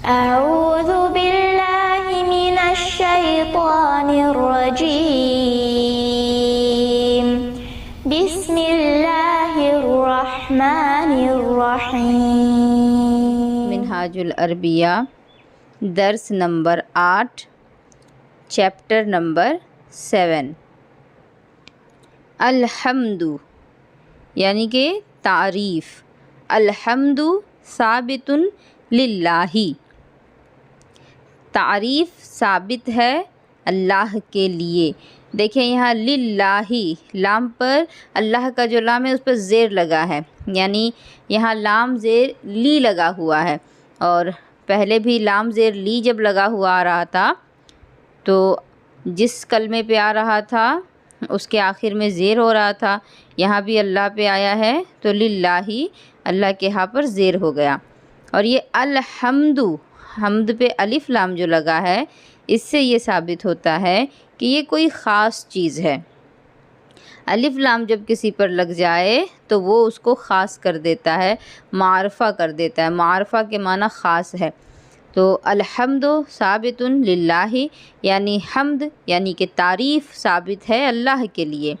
أعوذ بالله من الشيطان الرجيم بسم الله الرحمن الرحيم منہاج العربیہ درس نمبر 8 چیپٹر نمبر 7 الحمد یعنی کہ تعریف. الحمد ثابت للہ، تعریف ثابت ہے اللہ کے لیے. دیکھیں یہاں للہ لام پر اللہ کا جو لام ہے اس پر زیر لگا ہے، یعنی یہاں لام زیر لی لگا ہوا ہے. اور پہلے بھی لام زیر لی جب لگا ہوا آ رہا تھا تو جس کلمے پہ آ رہا تھا اس کے آخر میں زیر ہو رہا تھا. یہاں بھی اللہ پہ آیا ہے تو للہ اللہ کے ہاں پر زیر ہو گیا. اور یہ الحمد، حمد پہ الف لام جو لگا ہے اس سے یہ ثابت ہوتا ہے کہ یہ کوئی خاص چیز ہے. الف لام جب کسی پر لگ جائے تو وہ اس کو خاص کر دیتا ہے، معرفہ کر دیتا ہے. معرفہ کے معنی خاص ہے. تو الحمد ثابت للہ یعنی حمد یعنی کہ تعریف ثابت ہے اللہ کے لیے.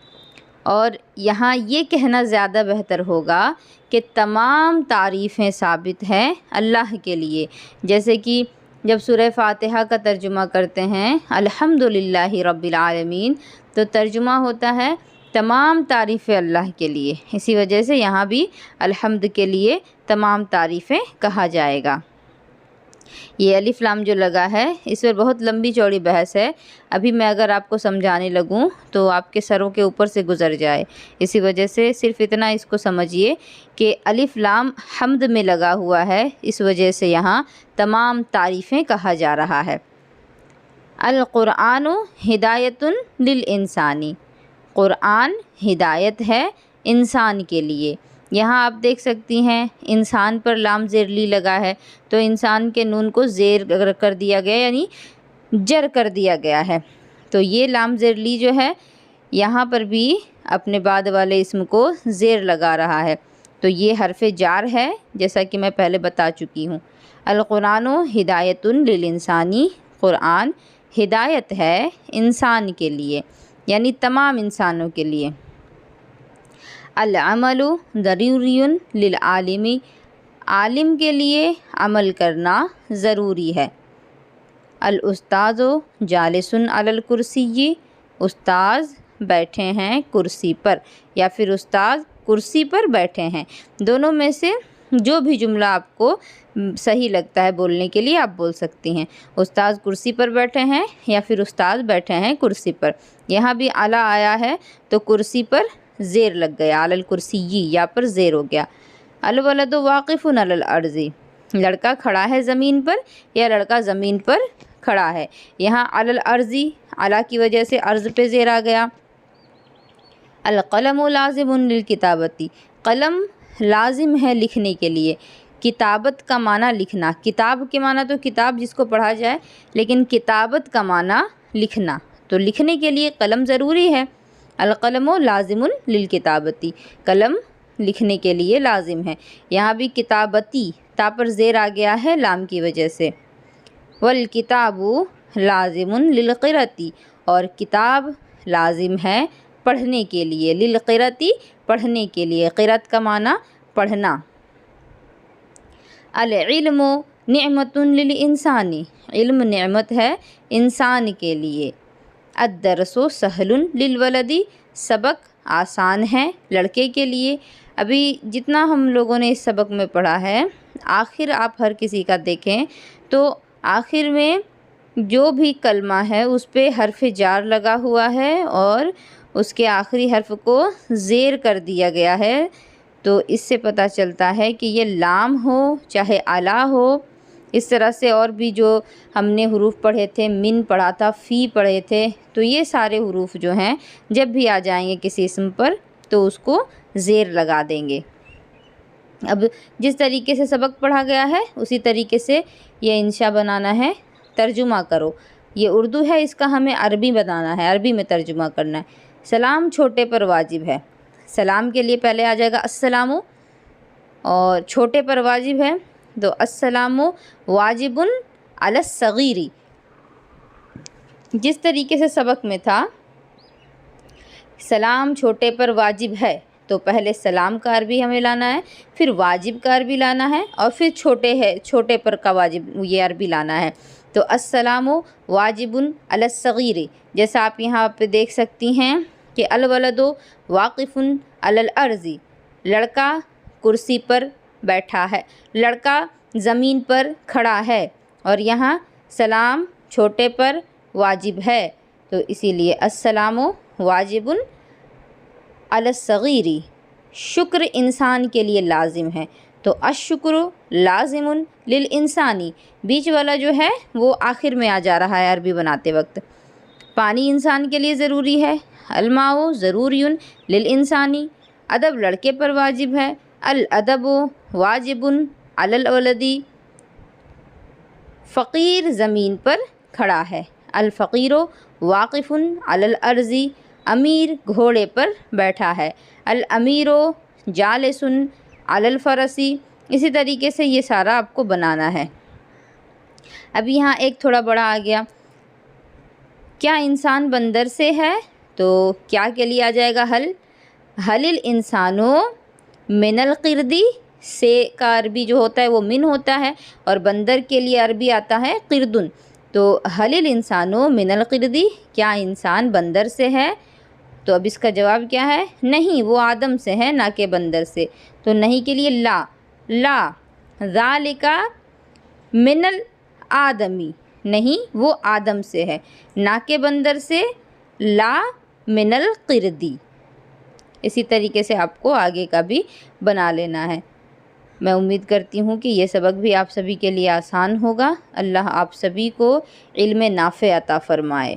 اور یہاں یہ کہنا زیادہ بہتر ہوگا کہ تمام تعریفیں ثابت ہیں اللہ کے لیے. جیسے کہ جب سورہ فاتحہ کا ترجمہ کرتے ہیں الحمدللہ رب العالمین تو ترجمہ ہوتا ہے تمام تعریفیں اللہ کے لیے. اسی وجہ سے یہاں بھی الحمد کے لیے تمام تعریفیں کہا جائے گا. یہ الف لام جو لگا ہے اس پر بہت لمبی چوڑی بحث ہے. ابھی میں اگر آپ کو سمجھانے لگوں تو آپ کے سروں کے اوپر سے گزر جائے. اسی وجہ سے صرف اتنا اس کو سمجھیے کہ الف لام حمد میں لگا ہوا ہے، اس وجہ سے یہاں تمام تعریفیں کہا جا رہا ہے. القرآن ہدایت للانسانی، قرآن ہدایت ہے انسان کے لیے. یہاں آپ دیکھ سکتی ہیں انسان پر لام زیر لی لگا ہے تو انسان کے نون کو زیر کر دیا گیا یعنی جر کر دیا گیا ہے. تو یہ لام زیر لی جو ہے یہاں پر بھی اپنے بعد والے اسم کو زیر لگا رہا ہے. تو یہ حرف جار ہے جیسا کہ میں پہلے بتا چکی ہوں. القرآن ہدایت للانسانی، قرآن ہدایت ہے انسان کے لیے یعنی تمام انسانوں کے لیے. العمل ضروری للعالم، عالم کے لیے عمل کرنا ضروری ہے. الاستاذ جالس علی الکرسی، استاذ بیٹھے ہیں کرسی پر یا پھر استاذ کرسی پر بیٹھے ہیں. دونوں میں سے جو بھی جملہ آپ کو صحیح لگتا ہے بولنے کے لیے آپ بول سکتی ہیں. استاذ کرسی پر بیٹھے ہیں یا پھر استاذ بیٹھے ہیں کرسی پر. یہاں بھی اعلی آیا ہے تو کرسی پر زیر لگ گیا، علی الکرسی یا پر زیر ہو گیا. الولد واقف علی الارض، لڑکا کھڑا ہے زمین پر یا لڑکا زمین پر کھڑا ہے. یہاں علی الارض علی کی وجہ سے ارض پہ زیر آ گیا. القلم لازم للکتابتی، قلم لازم ہے لکھنے کے لیے. کتابت کا معنی لکھنا، کتاب کے معنی تو کتاب جس کو پڑھا جائے، لیکن کتابت کا معنی لکھنا. تو لکھنے کے لیے قلم ضروری ہے. القلم لازم للکتابتی، قلم لکھنے کے لیے لازم ہے. یہاں بھی کتابتی تا پر زیر آ گیا ہے لام کی وجہ سے. والکتاب لازم للقراءتی، اور کتاب لازم ہے پڑھنے کے لیے. للقراءتی پڑھنے کے لیے، قرأت کا معنی پڑھنا. العلم نعمت للانسانی، علم نعمت ہے انسان کے لیے. الدرس سہل للولدی، سبق آسان ہے لڑکے کے لیے. ابھی جتنا ہم لوگوں نے اس سبق میں پڑھا ہے آخر آپ ہر کسی کا دیکھیں تو آخر میں جو بھی کلمہ ہے اس پہ حرف جار لگا ہوا ہے اور اس کے آخری حرف کو زیر کر دیا گیا ہے. تو اس سے پتہ چلتا ہے کہ یہ لام ہو چاہے اعلیٰ ہو. اس طرح سے اور بھی جو ہم نے حروف پڑھے تھے، من پڑھا تھا، فی پڑھے تھے، تو یہ سارے حروف جو ہیں جب بھی آ جائیں گے کسی اسم پر تو اس کو زیر لگا دیں گے. اب جس طریقے سے سبق پڑھا گیا ہے اسی طریقے سے یہ انشاء بنانا ہے. ترجمہ کرو، یہ اردو ہے، اس کا ہمیں عربی بنانا ہے، عربی میں ترجمہ کرنا ہے. سلام چھوٹے پر واجب ہے. سلام کے لیے پہلے آ جائے گا السلام، اور چھوٹے پر واجب ہے تو السلام واجب علی الصغیر، جس طریقے سے سبق میں تھا سلام چھوٹے پر واجب ہے، تو پہلے سلام کا عربی ہمیں لانا ہے، پھر واجب کا عربی لانا ہے، اور پھر چھوٹے پر کا واجب یہ عربی لانا ہے۔ تو السلام واجب علی الصغیر، جیسا آپ یہاں پہ دیکھ سکتی ہیں کہ الولد واقف علی الارض، لڑکا کرسی پر بیٹھا ہے، لڑکا زمین پر کھڑا ہے، اور یہاں سلام چھوٹے پر واجب ہے، تو اسی لیے السلام واجب علی الصغیر، شکر انسان کے لیے لازم ہے، تو الشکر لازم للانسانی، بیچ والا جو ہے وہ آخر میں آ جا رہا ہے عربی بناتے وقت۔ پانی انسان کے لیے ضروری ہے، الماء ضروری للانسانی، ادب لڑکے پر واجب ہے، الادب واجب علی الولد، فقیر زمین پر کھڑا ہے، الفقیر واقف علی الارض، امیر گھوڑے پر بیٹھا ہے، الامیر جالس علی الفرس۔ اسی طریقے سے یہ سارا آپ کو بنانا ہے۔ اب یہاں ایک تھوڑا بڑا آ گیا، کیا انسان بندر سے ہے؟ تو کیا کے لیے آ جائے گا حل الانسان من القرد، سے کا عربی جو ہوتا ہے وہ من ہوتا ہے، اور بندر کے لیے عربی آتا ہے قردن، تو حل الانسان من القرد، کیا انسان بندر سے ہے؟ تو اب اس کا جواب کیا ہے؟ نہیں، وہ آدم سے ہے، نہ کہ بندر سے، تو نہیں کے لیے لا ذالک من الآدمی، نہیں وہ آدم سے ہے، نہ کہ بندر سے، لا من القردی۔ اسی طریقے سے آپ کو آگے کا بھی بنا لینا ہے۔ میں امید کرتی ہوں کہ یہ سبق بھی آپ سبھی کے لیے آسان ہوگا۔ اللہ آپ سبھی کو علم نافع عطا فرمائے۔